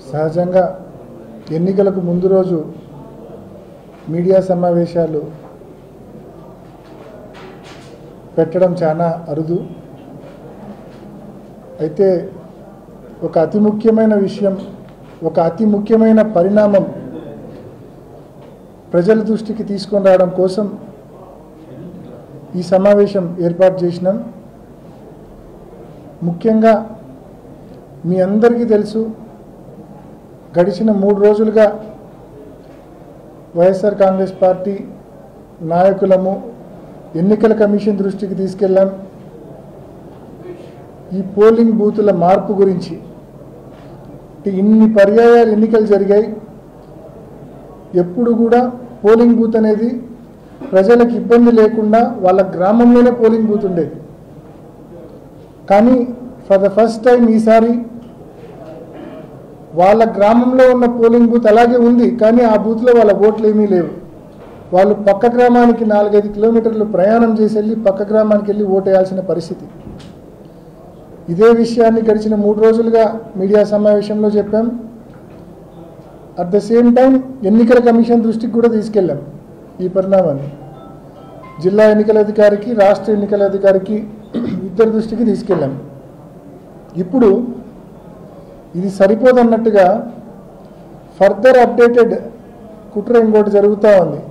సహజంగా ఎన్నికలకు ముందు రోజు మీడియా సమావేశాలు పెట్టడం చాలా అరుదు. అయితే ఒక అతి ముఖ్యమైన విషయం, ఒక అతి ముఖ్యమైన పరిణామం ప్రజల దృష్టికి తీసుకొని రావడం కోసం ఈ సమావేశం ఏర్పాటు చేసినాం. ముఖ్యంగా మీ అందరికీ తెలుసు, గడిచిన 3 రోజులుగా వైఎస్ఆర్ కాంగ్రెస్ పార్టీ నాయకులము ఎన్నికల కమిషన్ దృష్టికి తీసుకెళ్ళాం. ఈ పోలింగ్ బూతుల మార్పు గురించి ఇన్ని పర్యాయాలు ఎన్నికలు జరిగాయి. ఎప్పుడు కూడా పోలింగ్ బూత్ అనేది ప్రజలకు ఇబ్బంది లేకుండా వాళ్ళ గ్రామంలోనే పోలింగ్ బూత్ ఉండేది. కానీ ఫర్ ద ఫస్ట్ టైం ఈసారి వాళ్ళ గ్రామంలో ఉన్న పోలింగ్ బూత్ అలాగే ఉంది, కానీ ఆ బూత్లో వాళ్ళ ఓట్లు ఏమీ లేవు. వాళ్ళు పక్క గ్రామానికి 4-5 కిలోమీటర్లు ప్రయాణం చేసి వెళ్ళి పక్క గ్రామానికి వెళ్ళి ఓటేయాల్సిన పరిస్థితి. ఇదే విషయాన్ని గడిచిన 3 రోజులుగా మీడియా సమావేశంలో చెప్పాం. అట్ ద సేమ్ టైం ఎన్నికల కమిషన్ దృష్టికి కూడా తీసుకెళ్ళాం ఈ పరిణామాన్ని. జిల్లా ఎన్నికల అధికారికి, రాష్ట్ర ఎన్నికల అధికారికి ఇద్దరి దృష్టికి తీసుకెళ్ళాం. ఇప్పుడు ఇది సరిపోదన్నట్టుగా ఫర్దర్ అప్డేటెడ్ కుట్ర ఇంకోటి జరుగుతూ ఉంది.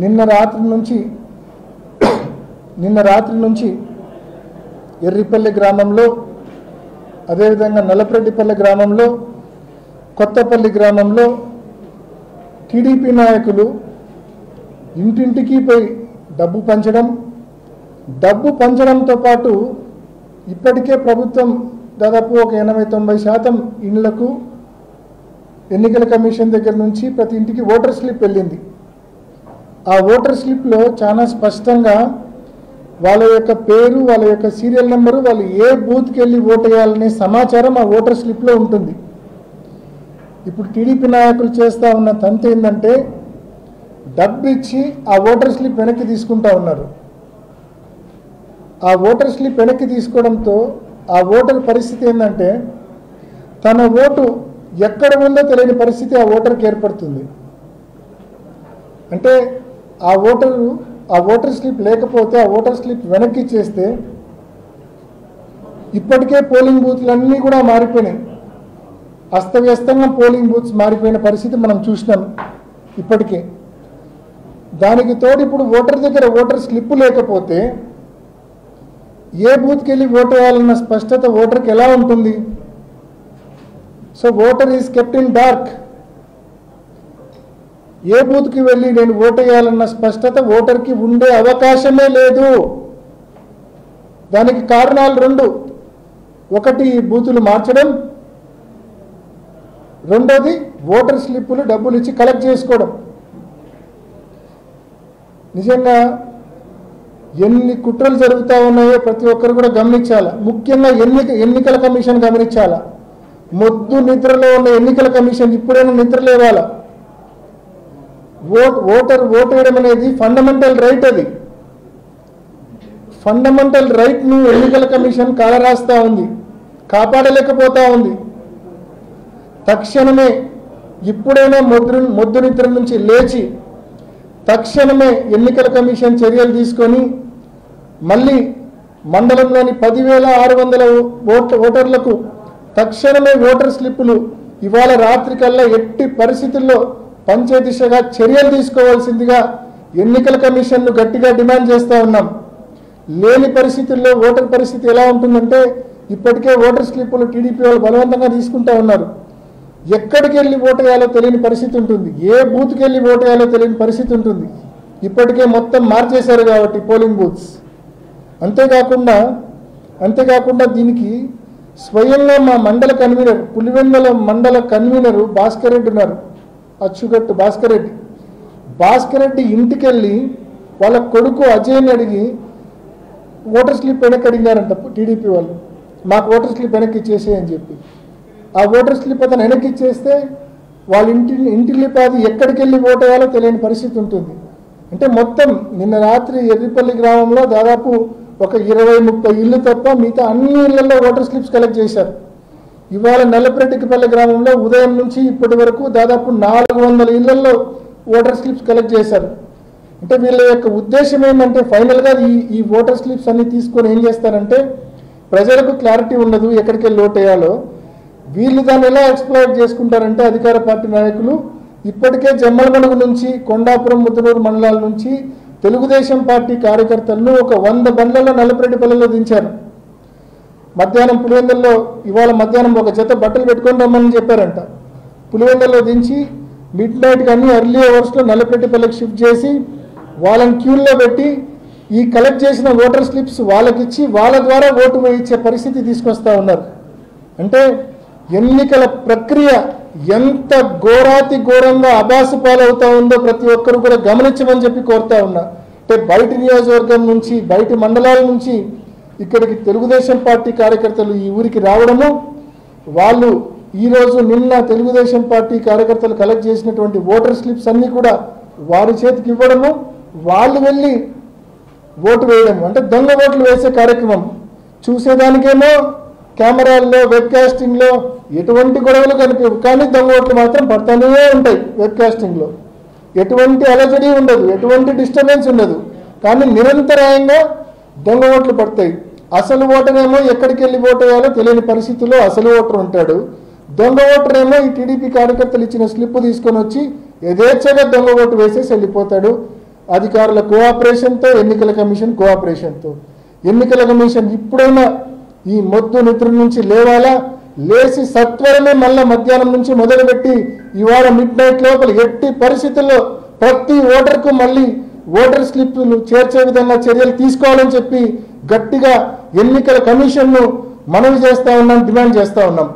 నిన్న రాత్రి నుంచి ఎర్రిపల్లి గ్రామంలో, అదేవిధంగా నల్లపరెడ్డిపల్లి గ్రామంలో, కొత్తపల్లి గ్రామంలో టీడీపీ నాయకులు ఇంటింటికి పోయి డబ్బు పంచడంతో పాటు ఇప్పటికే ప్రభుత్వం దాదాపు ఒక 80-90% ఇళ్లకు ఎన్నికల కమిషన్ దగ్గర నుంచి ప్రతి ఇంటికి ఓటర్ స్లిప్ వెళ్ళింది. ఆ ఓటర్ స్లిప్లో చాలా స్పష్టంగా వాళ్ళ యొక్క పేరు, వాళ్ళ యొక్క సీరియల్ నెంబరు, వాళ్ళు ఏ బూత్కి వెళ్ళి ఓటేయాలనే సమాచారం ఆ ఓటర్ స్లిప్లో ఉంటుంది. ఇప్పుడు టీడీపీ నాయకులు చేస్తూ ఉన్న తంతు ఏంటంటే డబ్బు ఇచ్చి ఆ ఓటర్ స్లిప్ వెనక్కి తీసుకుంటా ఉన్నారు. ఆ ఓటర్ స్లిప్ వెనక్కి తీసుకోవడంతో ఆ ఓటర్ పరిస్థితి ఏంటంటే తన ఓటు ఎక్కడ ఉందో తెలియని పరిస్థితి ఆ ఓటర్కి ఏర్పడుతుంది. అంటే ఆ ఓటర్ స్లిప్ లేకపోతే ఆ ఓటర్ స్లిప్ వెనక్కి ఇచ్చేస్తే ఇప్పటికే పోలింగ్ బూత్లన్నీ కూడా మారిపోయినాయి. అస్తవ్యస్తంగా పోలింగ్ బూత్స్ మారిపోయిన పరిస్థితి మనం చూసినాం ఇప్పటికే. దానికి తోడు ఇప్పుడు ఓటర్ దగ్గర ఓటర్ స్లిప్ లేకపోతే ఏ బూత్కి వెళ్ళి ఓటు వేయాలన్న స్పష్టత ఓటర్కి ఎలా ఉంటుంది? So voter is kept in dark. ఏ బూత్కి వెళ్ళి నేను ఓటు వేయాలన్న స్పష్టత ఓటర్కి ఉండే అవకాశమే లేదు. దానికి కారణాలు 2. ఒకటి బూతులు మార్చడం, రెండోది ఓటర్ స్లిప్పులు డబ్బులు ఇచ్చి కలెక్ట్ చేసుకోవడం. నిజంగా ఎన్ని కుట్రలు జరుగుతూ ఉన్నాయో ప్రతి ఒక్కరు కూడా గమనించాలా. ముఖ్యంగా ఎన్నికల కమిషన్ గమనించాలా. మొద్దు నిద్రలో ఉన్న ఎన్నికల కమిషన్ ఇప్పుడైనా నిద్ర లేవాలా. ఓటు వేయడం అనేది ఫండమెంటల్ రైట్. అది ఫండమెంటల్ రైట్ను ఎన్నికల కమిషన్ కాలరాస్తా ఉంది, కాపాడలేకపోతా ఉంది. తక్షణమే ఇప్పుడైనా మొద్దు నిద్ర నుంచి లేచి తక్షణమే ఎన్నికల కమిషన్ చర్యలు తీసుకొని మళ్ళీ మండలంలోని 10,600 ఓటర్లకు తక్షణమే ఓటర్ స్లిప్పులు ఇవాళ రాత్రికల్లా ఎట్టి పరిస్థితుల్లో పంచే దిశగా చర్యలు తీసుకోవాల్సిందిగా ఎన్నికల కమిషన్ను గట్టిగా డిమాండ్ చేస్తూ ఉన్నాం. లేని పరిస్థితుల్లో ఓటర్ పరిస్థితి ఎలా ఉంటుందంటే ఇప్పటికే ఓటర్ స్లిప్పులు టీడీపీ వాళ్ళు బలవంతంగా తీసుకుంటూ ఉన్నారు. ఎక్కడికి వెళ్ళి ఓటు వేయాలో తెలియని పరిస్థితి ఉంటుంది, ఏ బూత్కి వెళ్ళి ఓటు వేయాలో తెలియని పరిస్థితి ఉంటుంది. ఇప్పటికే మొత్తం మార్చేశారు కాబట్టి పోలింగ్ బూత్స్. అంతేకాకుండా దీనికి స్వయంగా మా మండల కన్వీనర్, పులివెందుల మండల కన్వీనరు భాస్కర్ రెడ్డి ఉన్నారు, అచ్చుగట్టు భాస్కర్ రెడ్డి ఇంటికి వెళ్ళి వాళ్ళ కొడుకు అజయ్ని అడిగి ఓటర్ స్లిప్ వెనక్కి అడిగారంట టీడీపీ వాళ్ళు. మాకు ఓటర్ స్లిప్ వెనక్కి ఇచ్చేసేయని చెప్పి ఆ ఓటర్ స్లిప్ అతను వెనక్కి ఇచ్చేస్తే వాళ్ళ ఇంటిల్లిపాది ఎక్కడికి వెళ్ళి ఓటు వేయాలో తెలియని పరిస్థితి ఉంటుంది. అంటే మొత్తం నిన్న రాత్రి ఎర్రిపల్లి గ్రామంలో దాదాపు ఒక 20-30 ఇళ్ళు తప్ప మిగతా అన్ని ఇళ్లలో ఓటర్ స్లిప్స్ కలెక్ట్ చేశారు. ఇవాళ నల్లపరెడ్డిపల్లి గ్రామంలో ఉదయం నుంచి ఇప్పటి వరకు దాదాపు 400 ఇళ్లలో ఓటర్ స్లిప్స్ కలెక్ట్ చేశారు. అంటే వీళ్ళ యొక్క ఉద్దేశం ఏంటంటే ఫైనల్గా ఈ ఓటర్ స్లిప్స్ అన్ని తీసుకొని ఏం చేస్తారంటే ప్రజలకు క్లారిటీ ఉండదు ఎక్కడికి వెళ్ళి ఓటేయాలో. వీళ్ళు దాన్ని ఎలా ఎక్స్ప్లాయిట్ చేసుకుంటారంటే అధికార పార్టీ నాయకులు ఇప్పటికే జమ్మలమడుగు నుంచి కొండాపురం ముద్దనూరు మండలాల నుంచి తెలుగుదేశం పార్టీ కార్యకర్తలను ఒక 100 బండ్లలో నల్లపరెడ్డిపల్లిలో దించారు. మధ్యాహ్నం పులివెందుల్లో ఇవాళ మధ్యాహ్నం ఒక జత బట్టలు పెట్టుకొని రమ్మని చెప్పారంట. పులివెందుల్లో దించి మిడ్ నైట్కి అన్ని ఎర్లీ అవర్స్లో నల్లపరెడ్డిపల్లికి షిఫ్ట్ చేసి వాళ్ళని క్యూల్లో పెట్టి ఈ కలెక్ట్ చేసిన ఓటర్ స్లిప్స్ వాళ్ళకిచ్చి వాళ్ళ ద్వారా ఓటు వేయించే పరిస్థితి తీసుకొస్తా ఉన్నారు. అంటే ఎన్నికల ప్రక్రియ ఎంత ఘోరాతి ఘోరంగా అబాసు పాలవుతా ఉందో ప్రతి ఒక్కరు కూడా గమనించమని చెప్పి కోరుతా ఉన్నా. అంటే బయటి నియోజకవర్గం నుంచి బయటి మండలాల నుంచి ఇక్కడికి తెలుగుదేశం పార్టీ కార్యకర్తలు ఈ ఊరికి రావడము, వాళ్ళు ఈరోజు నిన్న తెలుగుదేశం పార్టీ కార్యకర్తలు కలెక్ట్ చేసినటువంటి ఓటర్ స్లిప్స్ అన్నీ కూడా వారి చేతికి ఇవ్వడము, వాళ్ళు వెళ్ళి ఓటు వేయడము. అంటే దొంగ ఓట్లు వేసే కార్యక్రమం చూసేదానికేమో కెమెరాల్లో వెబ్కాస్టింగ్లో ఎటువంటి గొడవలు కనిపించవు, కానీ దొంగ ఓట్లు మాత్రం పడతానే ఉంటాయి. వెబ్కాస్టింగ్లో ఎటువంటి అలజడి ఉండదు, ఎటువంటి డిస్టర్బెన్స్ ఉండదు, కానీ నిరంతరాయంగా దొంగ ఓట్లు పడతాయి. అసలు ఓటరేమో ఎక్కడికి వెళ్ళి ఓటు వేయాలో తెలియని పరిస్థితుల్లో అసలు ఓటర్ ఉంటాడు. దొంగ ఓటరేమో ఈ టీడీపీ కార్యకర్తలు ఇచ్చిన స్లిప్ తీసుకొని వచ్చి యథేచ్ఛగా దొంగ ఓటు వేసేసి వెళ్ళిపోతాడు. అధికారుల కోఆపరేషన్తో, ఎన్నికల కమిషన్ కోఆపరేషన్తో. ఎన్నికల కమిషన్ ఇప్పుడైనా ఈ మొద్దు నిద్ర నుంచి లేవాలా, లేచి సత్వరమే మళ్ళా మధ్యాహ్నం నుంచి మొదలుపెట్టి ఇవాళ మిడ్ నైట్ లోపల ఎట్టి పరిస్థితుల్లో ప్రతి ఓటర్కు మళ్ళీ ఓటర్ స్లిప్లు చేర్చే విధంగా చర్యలు తీసుకోవాలని చెప్పి గట్టిగా ఎన్నికల కమిషన్ను మనవి చేస్తా ఉన్నాం, డిమాండ్ చేస్తా ఉన్నాం.